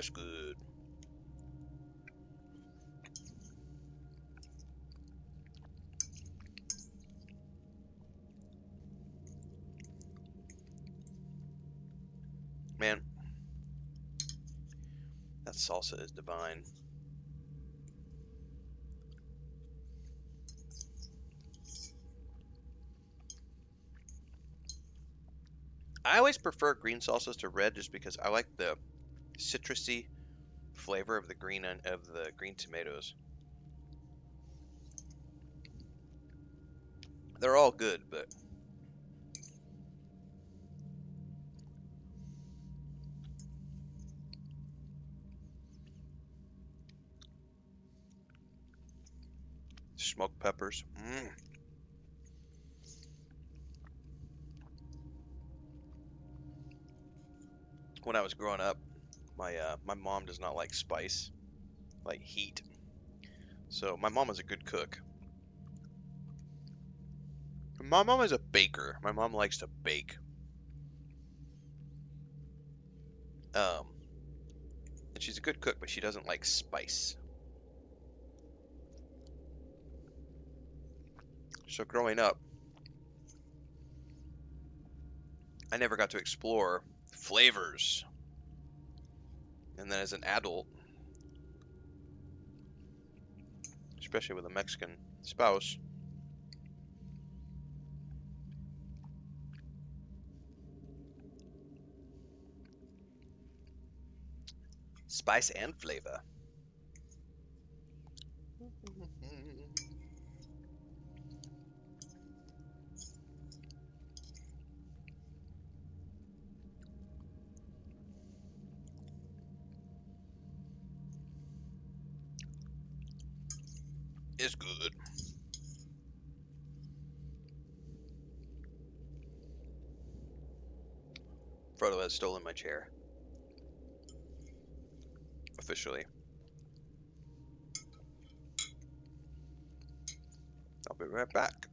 That's good. Man, that salsa is divine. I always prefer green salsas to red just because I like the citrusy flavor of the green tomatoes. They're all good, but smoked peppers. When I was growing up, my mom does not like spice, like heat. So my mom is a good cook. My mom is a baker. My mom likes to bake. Um, and she's a good cook, but she doesn't like spice. So growing up, I never got to explore flavors. And then as an adult, especially with a Mexican spouse, spice and flavor. It's good. Frodo has stolen my chair. Officially. I'll be right back.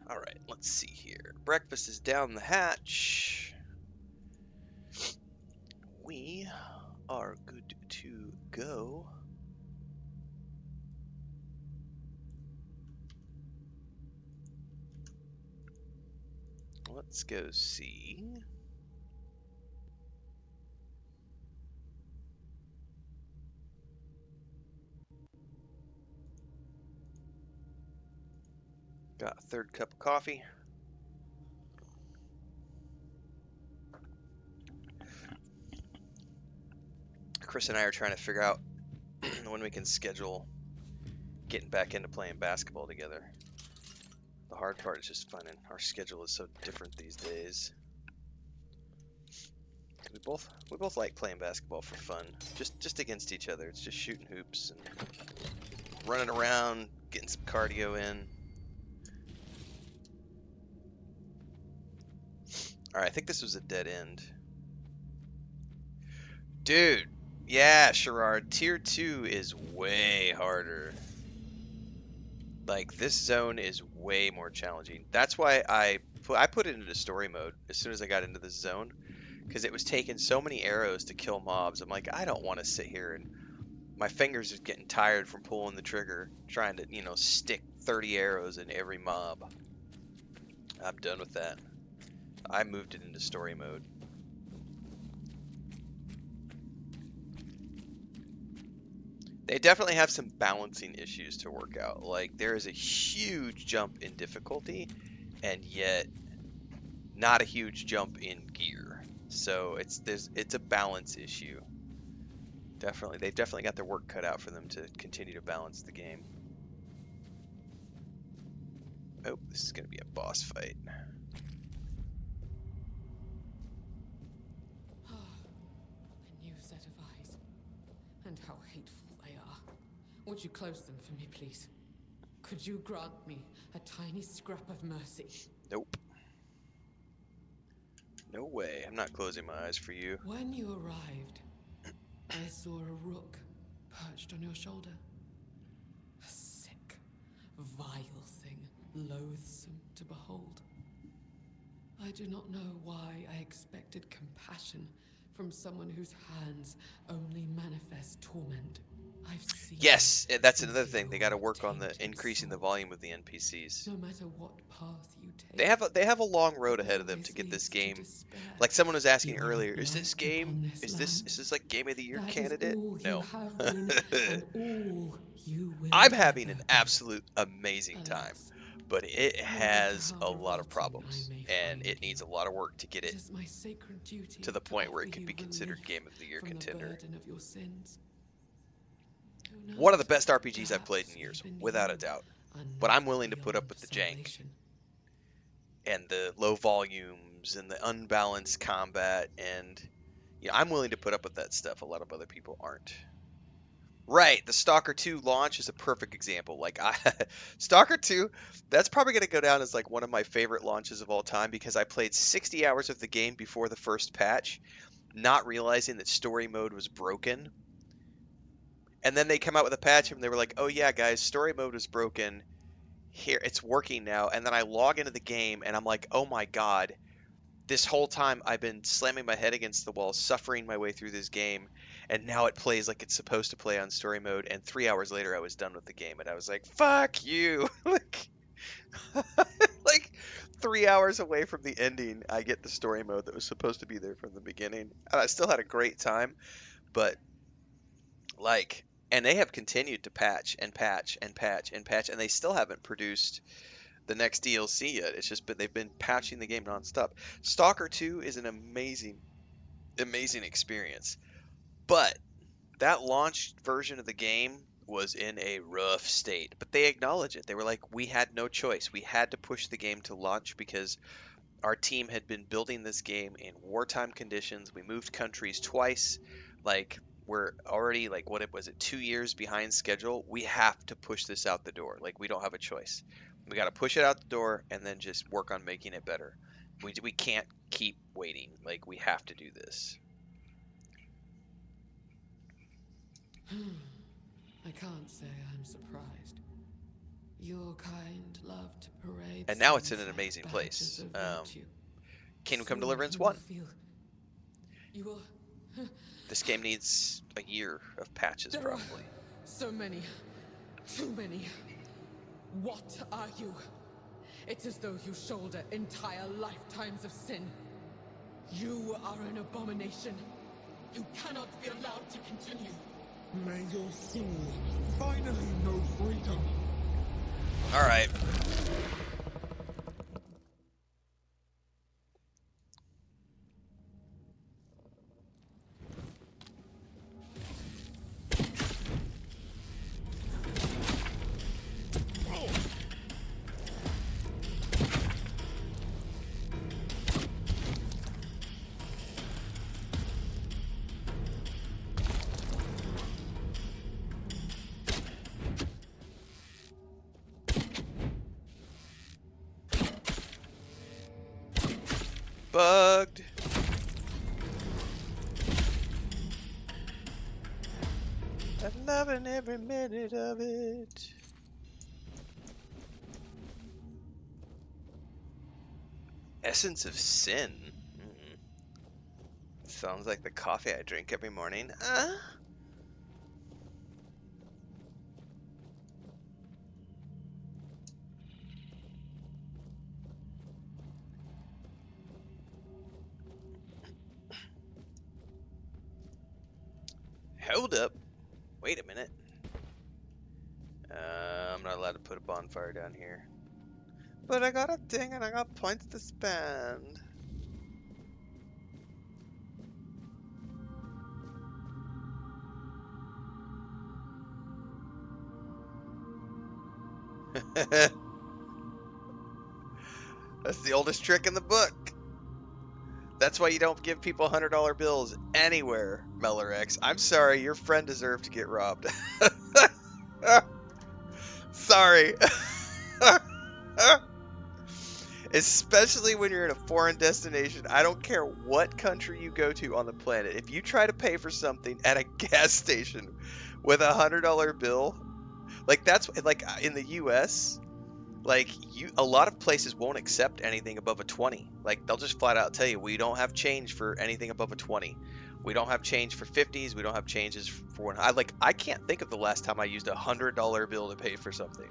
Alright, let's see here. Breakfast is down the hatch. We are good to go. Let's go see. Got a third cup of coffee. Chris and I are trying to figure out when we can schedule getting back into playing basketball together. The hard part is just finding our schedule is so different these days. We both like playing basketball for fun, just against each other. It's just shooting hoops and running around, getting some cardio in. All right, I think this was a dead end. Dude, yeah, Sherrard, Tier 2 is way harder. Like, this zone is way more challenging. That's why I put it into story mode as soon as I got into this zone, because it was taking so many arrows to kill mobs. I'm like, I don't want to sit here and my fingers are getting tired from pulling the trigger, trying to, you know, stick 30 arrows in every mob. I'm done with that. I moved it into story mode. They definitely have some balancing issues to work out. Like, there is a huge jump in difficulty, and yet not a huge jump in gear. So it's a balance issue. They've definitely got their work cut out for them to continue to balance the game. Oh, this is going to be a boss fight. A new set of eyes. And how hateful they are. Would you close them for me, please? Could you grant me a tiny scrap of mercy? Nope. No way. I'm not closing my eyes for you. When you arrived, I saw a rook perched on your shoulder. A sick, vile thing, loathsome to behold. I do not know why I expected compassion from someone whose hands only manifest torment. I've seen. Yes, that's another thing. They got to work on the increasing the volume of the NPCs. No matter what path you take, They have a long road ahead of them to get this game. Like someone was asking earlier, is this like Game of the Year candidate? No. I'm having an absolute amazing time, but it has a lot of problems and it needs a lot of work to get it to the point where it can be considered Game of the Year contender. One of the best RPGs I've played in years, without a doubt. But I'm willing to put up with the jank and the low volumes and the unbalanced combat, and I'm willing to put up with that stuff. A lot of other people aren't. Right, the Stalker 2 launch is a perfect example. Like, Stalker 2, that's probably going to go down as like one of my favorite launches of all time, because I played 60 hours of the game before the first patch, not realizing that story mode was broken. And then they come out with a patch and they were like, oh yeah, guys, story mode is broken. Here, it's working now. And then I log into the game and I'm like, oh my god, this whole time I've been slamming my head against the wall, suffering my way through this game, and now it plays like it's supposed to play on story mode. And 3 hours later I was done with the game and I was like, fuck you. Like 3 hours away from the ending, I get the story mode that was supposed to be there from the beginning. And I still had a great time, but like, and they have continued to patch and patch and patch and patch, and they still haven't produced the next DLC yet. It's just they've been patching the game nonstop. Stalker 2 is an amazing experience, but that launch version of the game was in a rough state. But they acknowledge it. They were like, we had no choice. We had to push the game to launch because our team had been building this game in wartime conditions. We moved countries twice. Like, we're already, like, what was it, 2 years behind schedule? We have to push this out the door. Like, we don't have a choice. We got to push it out the door and then just work on making it better. We can't keep waiting. Like, we have to do this. I can't say I'm surprised. Your kind love to parade. And now it's in an amazing place. Kingdom Come Deliverance 1. This game needs a year of patches, probably. So many. Too many. What are you? It's as though you shoulder entire lifetimes of sin. You are an abomination. You cannot be allowed to continue. May your soul finally know freedom. Alright. Bugged. I'm loving every minute of it. Essence of Sin. Mm. Sounds like the coffee I drink every morning. Hold up. Wait a minute. I'm not allowed to put a bonfire down here. But I got a thing and I got points to spend. That's the oldest trick in the book. That's why you don't give people $100 bills anywhere, Mellerex. I'm sorry, your friend deserved to get robbed. Sorry. Especially when you're in a foreign destination. I don't care what country you go to on the planet. If you try to pay for something at a gas station with a $100 bill, like that's like in the US, like a lot of places won't accept anything above a 20. Like they'll just flat out tell you, we don't have change for anything above a 20. We don't have change for 50s. We don't have changes for one. I can't think of the last time I used a $100 bill to pay for something.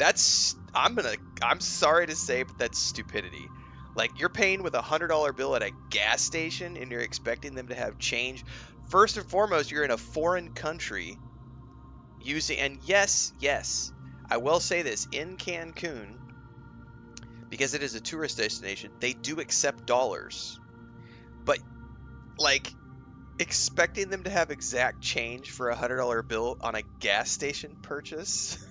I'm sorry to say, but that's stupidity. Like you're paying with a $100 bill at a gas station and you're expecting them to have change. First and foremost, you're in a foreign country and yes, I will say this, in Cancun, because it is a tourist destination, they do accept dollars. But like expecting them to have exact change for a $100 bill on a gas station purchase.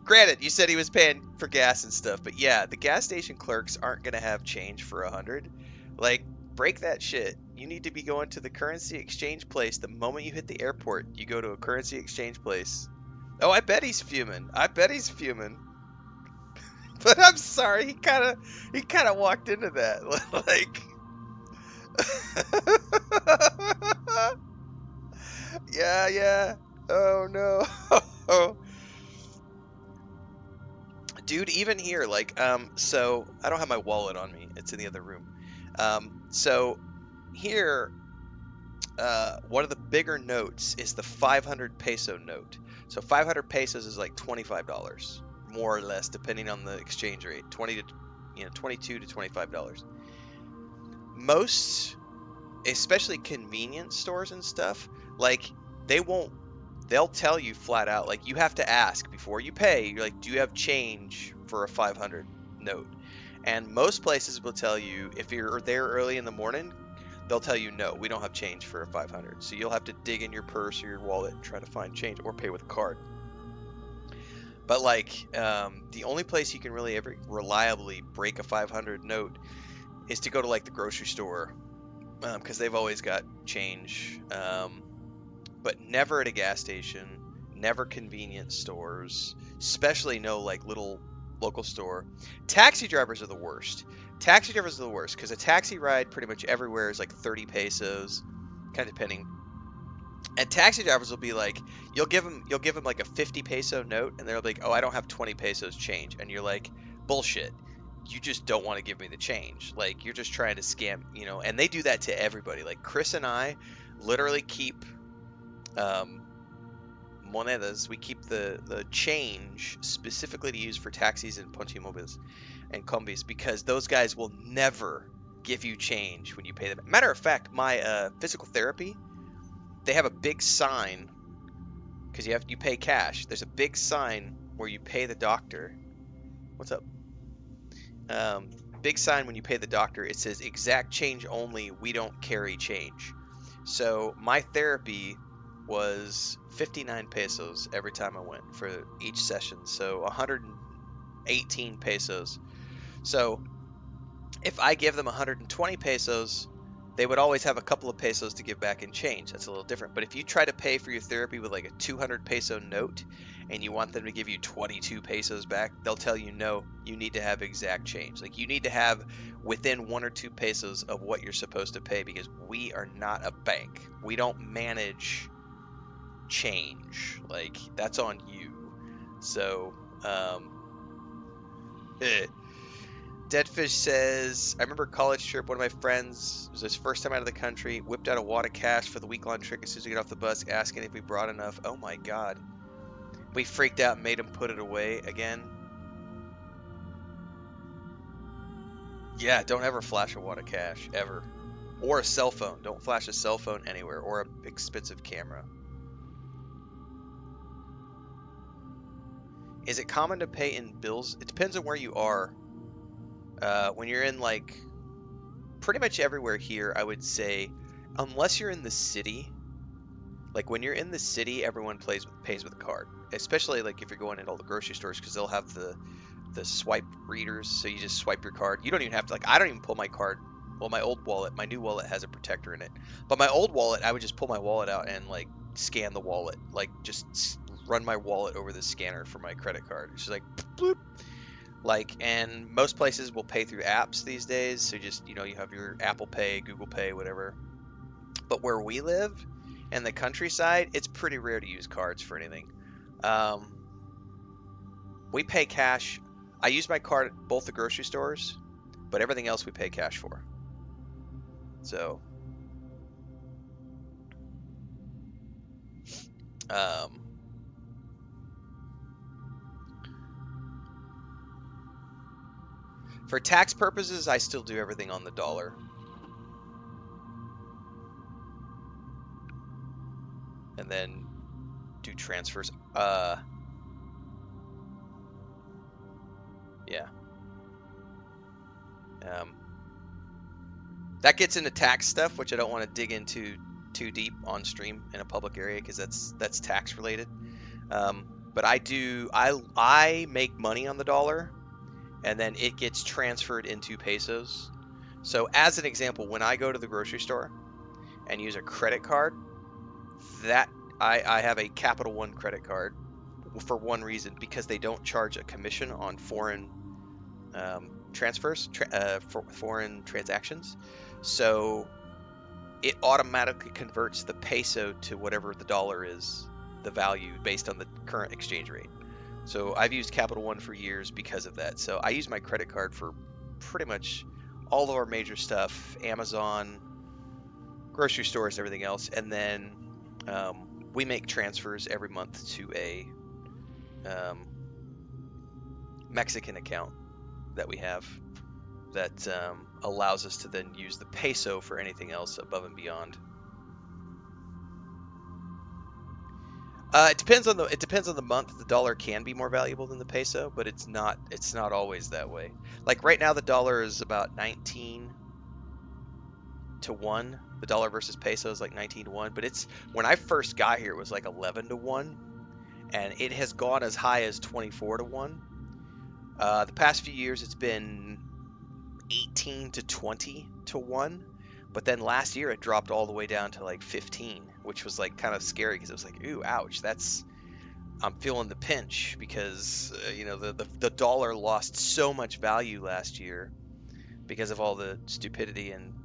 Granted, you said he was paying for gas and stuff, but yeah, the gas station clerks aren't gonna have change for 100. Like, break that shit. You need to be going to the currency exchange place the moment you hit the airport. You go to a currency exchange place. Oh, I bet he's fuming. I bet he's fuming. But I'm sorry, he kind of walked into that like. Yeah, yeah. Oh no. Dude, even here, like, so I don't have my wallet on me. It's in the other room. So here, one of the bigger notes is the 500 peso note. So 500 pesos is like $25, more or less, depending on the exchange rate. 22 to $25. Most, especially convenience stores and stuff, like they won't they'll tell you flat out, like you have to ask before you pay. You're like, do you have change for a 500 note? And most places will tell you, if you're there early in the morning, they'll tell you, no, we don't have change for a 500. So you'll have to dig in your purse or your wallet and try to find change or pay with a card. But like, the only place you can really ever reliably break a 500 note is to go to like the grocery store, because they've always got change. But never at a gas station, never convenience stores, especially no like little local store. Taxi drivers are the worst. Taxi drivers are the worst because a taxi ride pretty much everywhere is like 30 pesos, kind of depending. And taxi drivers will be like, you'll give them like a 50 peso note, and they'll be like, oh, I don't have 20 pesos change, and you're like, bullshit. You just don't want to give me the change. Like you're just trying to scam, And they do that to everybody. Like Chris and I literally keep um, monedas. We keep the change specifically to use for taxis and ponchimobiles and combis because those guys will never give you change when you pay them. Matter of fact, my physical therapy, they have a big sign because you pay cash. There's a big sign where you pay the doctor. What's up? Um, Big sign when you pay the doctor. It says exact change only. We don't carry change. So my therapy was 59 pesos every time I went for each session. So 118 pesos. So if I give them 120 pesos, they would always have a couple of pesos to give back in change. That's a little different. But if you try to pay for your therapy with like a 200 peso note and you want them to give you 22 pesos back, they'll tell you no, you need to have exact change. Like you need to have within 1 or 2 pesos of what you're supposed to pay because we are not a bank. We don't manage change. Like that's on you. So, eh. Deadfish says, I remember college trip, one of my friends, it was his first time out of the country, whipped out a wad of cash for the week-long trip as soon as we get off the bus, asking if we brought enough. Oh my god. We freaked out and made him put it away again. Yeah, don't ever flash a wad of cash, ever. Or a cell phone. Don't flash a cell phone anywhere, or an expensive camera. Is it common to pay in bills? It depends on where you are. When you're in like pretty much everywhere here, I would say, unless you're in the city, like when you're in the city, everyone pays with a card. Especially like if you're going into all the grocery stores because they'll have the swipe readers, so you just swipe your card. You don't even have to, like, I don't even pull my card. Well, my old wallet, my new wallet has a protector in it. But my old wallet, I would just pull my wallet out and like scan the wallet, like just run my wallet over the scanner for my credit card. It's just like bloop. Like, and most places will pay through apps these days. So just, you know, you have your Apple Pay, Google Pay, whatever. But where we live in the countryside, it's pretty rare to use cards for anything. Um, we pay cash. I use my card at both the grocery stores, but everything else we pay cash for. So, um, for tax purposes, I still do everything on the dollar. And then do transfers. Yeah. Um, that gets into tax stuff, which I don't want to dig into too deep on stream in a public area because that's tax related. But I make money on the dollar, and then it gets transferred into pesos. So as an example, when I go to the grocery store and use a credit card, that I have a Capital One credit card for one reason, because they don't charge a commission on foreign transfers, for foreign transactions. So it automatically converts the peso to whatever the dollar is, the value based on the current exchange rate. So I've used Capital One for years because of that. So I use my credit card for pretty much all of our major stuff, Amazon, grocery stores, everything else. And then we make transfers every month to a Mexican account that we have that allows us to then use the peso for anything else above and beyond. It depends on the month. The dollar can be more valuable than the peso, but it's not always that way. Like right now, the dollar is about 19 to 1. The dollar versus peso is like 19 to 1, but it's, when I first got here, it was like 11 to 1, and it has gone as high as 24 to 1. The past few years, it's been 18 to 20 to 1, but then last year it dropped all the way down to like 15, which was like kind of scary because it was like, ooh, ouch, I'm feeling the pinch because the dollar lost so much value last year because of all the stupidity in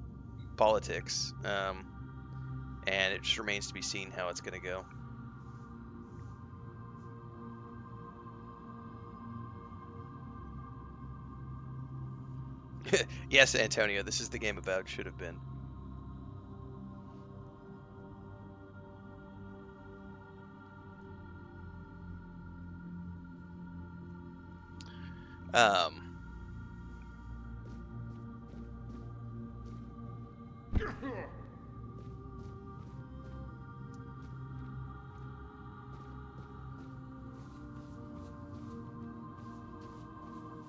politics, and it just remains to be seen how it's going to go. Yes, Antonio, this is the game about should have been. Um,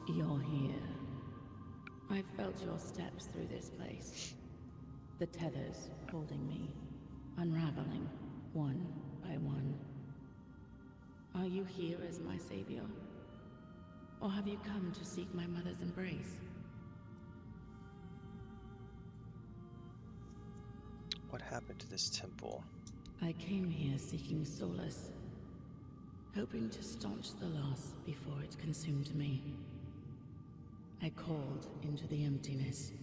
You're here. I felt your steps through this place. The tethers holding me, unraveling one by one. Are you here as my savior? Or have you come to seek my mother's embrace? what happened to this temple? I came here seeking solace, hoping to staunch the loss before it consumed me. I called into the emptiness,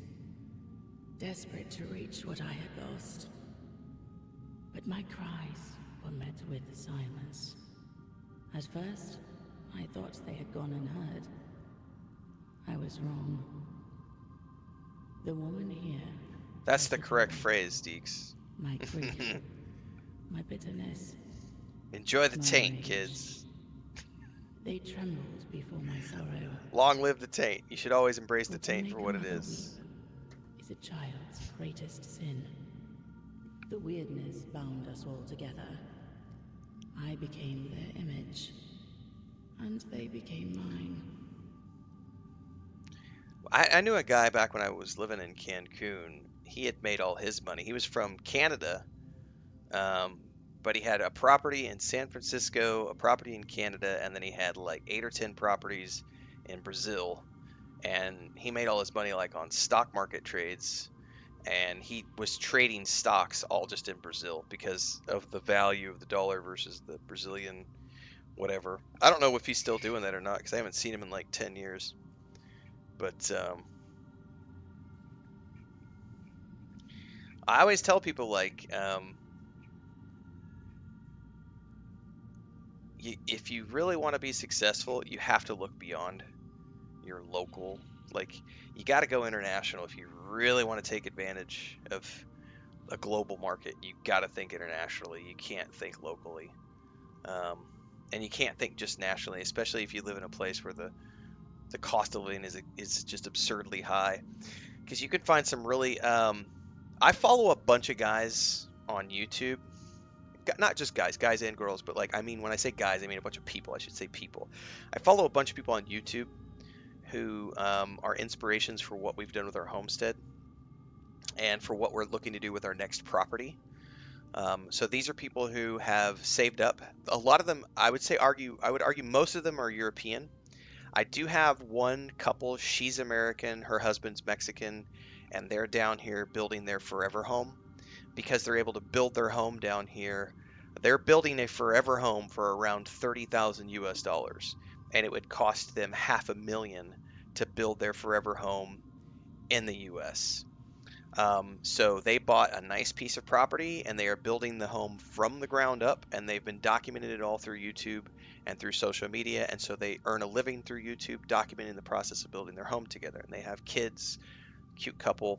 desperate to reach what I had lost. But my cries were met with silence. At first, I thought they had gone unheard. I was wrong. The woman here That's tried the to tell correct me phrase, Deeks. my grief, my bitterness, Enjoy the my taint, rage. kids. They trembled before my sorrow. Long live the taint. You should always embrace For the to taint for make a what it mother weep is. is a child's greatest sin. The weirdness bound us all together. I became their image, and they became mine. I knew a guy back when I was living in Cancun. He had made all his money. He was from Canada, um, but he had a property in San Francisco, a property in Canada, and then he had like 8 or 10 properties in Brazil. And he made all his money like on stock market trades. And he was trading stocks all just in Brazil because of the value of the dollar versus the Brazilian whatever. I don't know if he's still doing that or not because I haven't seen him in like 10 years. But I always tell people like, if you really want to be successful, you have to look beyond your local. Like, you got to go international if you really want to take advantage of a global market. You got to think internationally. You can't think locally, um, and you can't think just nationally, especially if you live in a place where the cost of living is just absurdly high. Because you can find some really. I follow a bunch of guys on YouTube. Not just guys and girls, but like I mean, when I say guys, I mean a bunch of people. I should say people. I follow a bunch of people on YouTube who are inspirations for what we've done with our homestead and for what we're looking to do with our next property. So these are people who have saved up. A lot of them, I would argue most of them are European. I do have one couple, she's American, her husband's Mexican, and they're down here building their forever home because they're able to build their home down here. They're building a forever home for around 30,000 US dollars, and it would cost them half a million to build their forever home in the US. So they bought a nice piece of property and they are building the home from the ground up, and they've been documenting it all through YouTube and through social media. And so they earn a living through YouTube, documenting the process of building their home together. And they have kids, cute couple.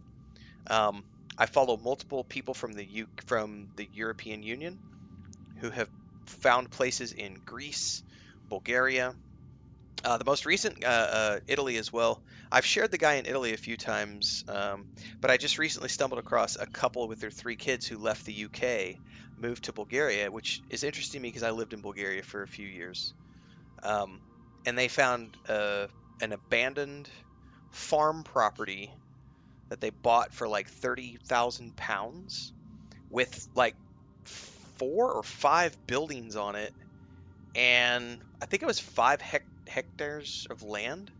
Um, I follow multiple people from from the European Union who have found places in Greece, Bulgaria, the most recent, Italy as well. I've shared the guy in Italy a few times, but I just recently stumbled across a couple with their 3 kids who left the UK, moved to Bulgaria, which is interesting to me because I lived in Bulgaria for a few years. Um, and they found an abandoned farm property that they bought for like £30,000 with like 4 or 5 buildings on it, and I think it was 5 hectares of land.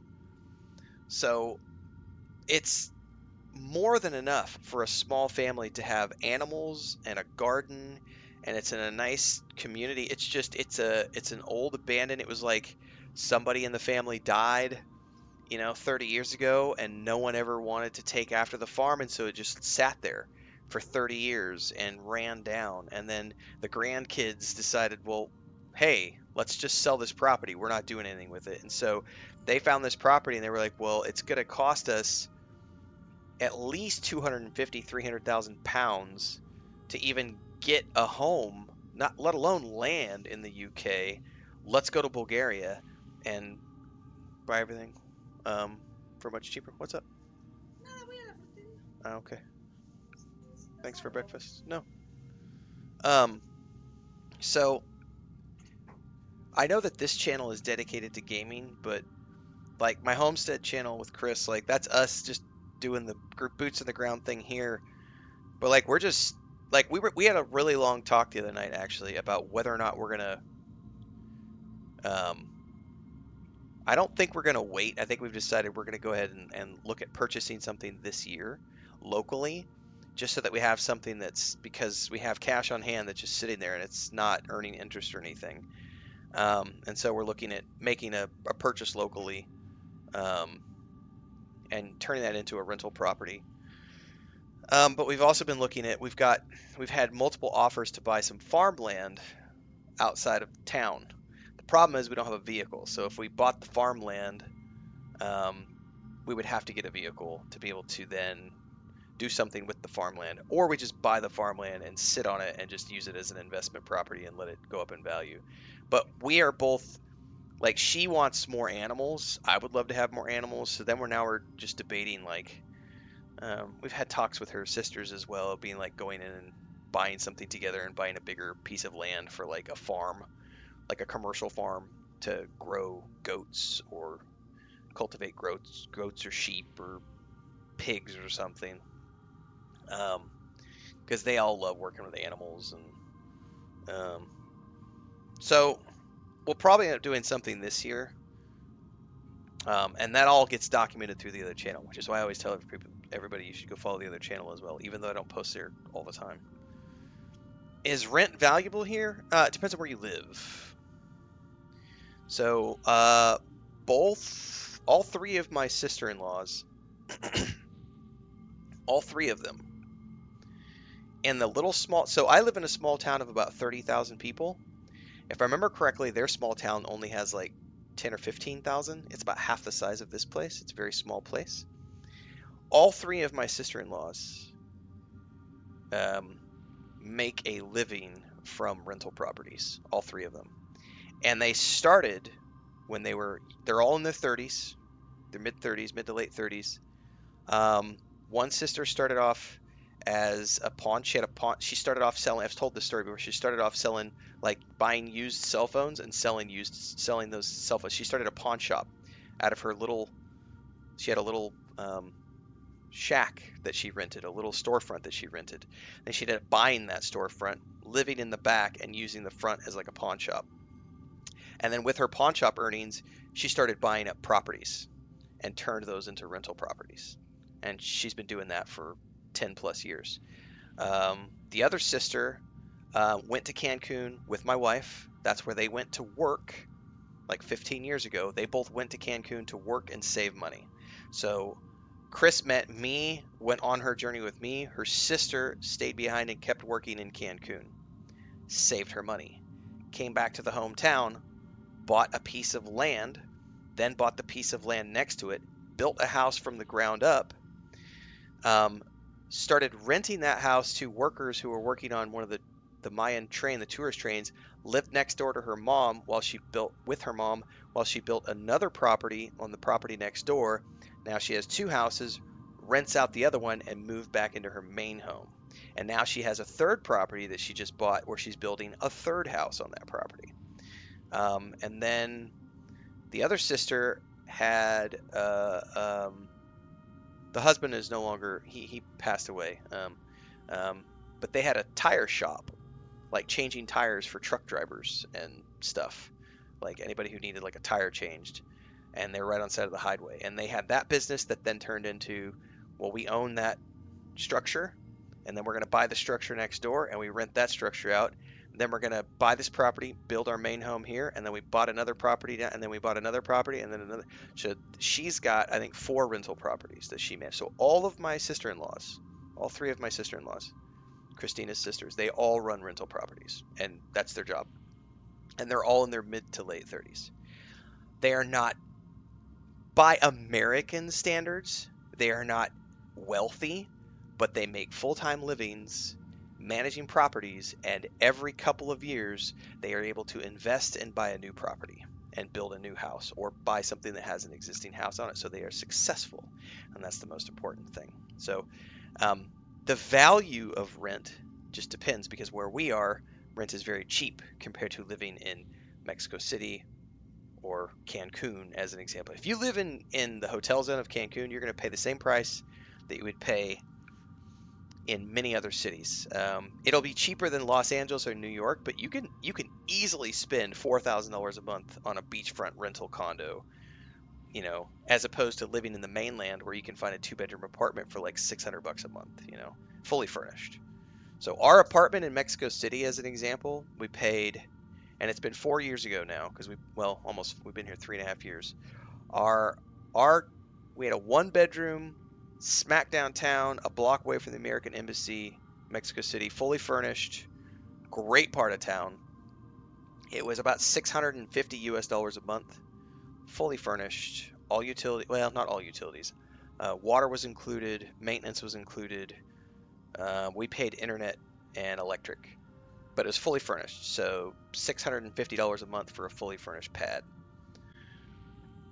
So it's more than enough for a small family to have animals and a garden, and it's in a nice community. It's an old abandoned. It was like somebody in the family died, 30 years ago, and no one ever wanted to take after the farm, and so it just sat there for 30 years and ran down. And then the grandkids decided, well, hey, let's just sell this property. We're not doing anything with it. And so they found this property and they were like, well, it's going to cost us at least 250, 300,000 pounds to even get a home, not let alone land in the UK. Let's go to Bulgaria and buy everything for much cheaper. What's up? Oh, okay. Thanks for breakfast. No. Um, so I know that this channel is dedicated to gaming, but like my homestead channel with Chris, like that's us just doing the boots on the ground thing here. But like we're just like we had a really long talk the other night actually about whether or not we're gonna. Um, I don't think we're gonna wait. I think we've decided we're gonna go ahead and look at purchasing something this year locally just so that we have something that's, because we have cash on hand that's just sitting there and it's not earning interest or anything. And so we're looking at making a purchase locally, um, and turning that into a rental property. But we've also been looking at, we've had multiple offers to buy some farmland outside of town. The problem is we don't have a vehicle. So if we bought the farmland, um, we would have to get a vehicle to be able to then do something with the farmland, or we just buy the farmland and sit on it and just use it as an investment property and let it go up in value. But we are both, like, she wants more animals. I would love to have more animals. So then we're just debating, like, we've had talks with her sisters as well, being like going in and buying something together and buying a bigger piece of land for like a farm, like a commercial farm, to grow goats or cultivate goats or sheep or pigs or something. Um, because they all love working with animals, and so we'll probably end up doing something this year, and that all gets documented through the other channel, which is why I always tell everybody you should go follow the other channel as well, even though I don't post there all the time. Is rent valuable here? It depends on where you live. So, all three of my sister-in-laws, all three of them, in the little small, so I live in a small town of about 30,000 people. If I remember correctly, their small town only has like 10 or 15,000. It's about half the size of this place. It's a very small place. All three of my sister-in-laws um, make a living from rental properties. All three of them, and they started when they're all in their 30s, their mid 30s, mid to late 30s. Um, One sister started off as a pawn. She had a pawn. She started off selling. I've told this story before. She started off selling, like, buying used cell phones and selling those cell phones. She started a pawn shop out of her little. She had a little shack that she rented, a little storefront that she rented. Then she ended up buying that storefront, living in the back, and using the front as like a pawn shop. And then with her pawn shop earnings, she started buying up properties and turned those into rental properties. And she's been doing that for 10 plus years. The other sister went to Cancun with my wife. That's where they went to work like 15 years ago. They both went to Cancun to work and save money. So Chris met me, went on her journey with me. Her sister stayed behind and kept working in Cancun, saved her money, came back to the hometown, bought a piece of land, then bought the piece of land next to it, built a house from the ground up, um, started renting that house to workers who were working on one of the Mayan train, the tourist trains, lived next door to her mom while she built with her mom while she built another property on the property next door. Now she has two houses, rents out the other one, and moved back into her main home. And now she has a third property that she just bought where she's building a third house on that property. And then the other sister had the husband is no longer, he passed away. Um, but they had a tire shop, like changing tires for truck drivers and stuff, like anybody who needed like a tire changed. And they were right on the side of the highway. And they had that business that then turned into, well, we own that structure, and then we're going to buy the structure next door, and we rent that structure out. Then we're going to buy this property, build our main home here, and then we bought another property, and then we bought another property, and then another. So she's got, I think, 4 rental properties that she managed. So all of my sister-in-laws, all 3 of my sister-in-laws, Christina's sisters, they all run rental properties, and that's their job. And they're all in their mid to late 30s. They are not, by American standards, they are not wealthy, but they make full-time livings managing properties, and every couple of years they are able to invest and buy a new property and build a new house or buy something that has an existing house on it, so they are successful, and that's the most important thing. So um, the value of rent just depends, because where we are, rent is very cheap compared to living in Mexico City or Cancun, as an example. If you live in the hotel zone of Cancun, you're going to pay the same price that you would pay in many other cities. It'll be cheaper than Los Angeles or New York, but you can easily spend $4,000 a month on a beachfront rental condo as opposed to living in the mainland where you can find a two-bedroom apartment for like $600 a month, fully furnished. So our apartment in Mexico City, as an example, we paid, and it's been 4 years ago now because we've been here 3.5 years. Our our we had a one-bedroom smack downtown, a block away from the American Embassy, Mexico City, fully furnished, great part of town. It was about 650 US dollars a month, fully furnished, all utility, well, not all utilities. Water was included, maintenance was included. We paid internet and electric, but it was fully furnished. So $650 a month for a fully furnished pad.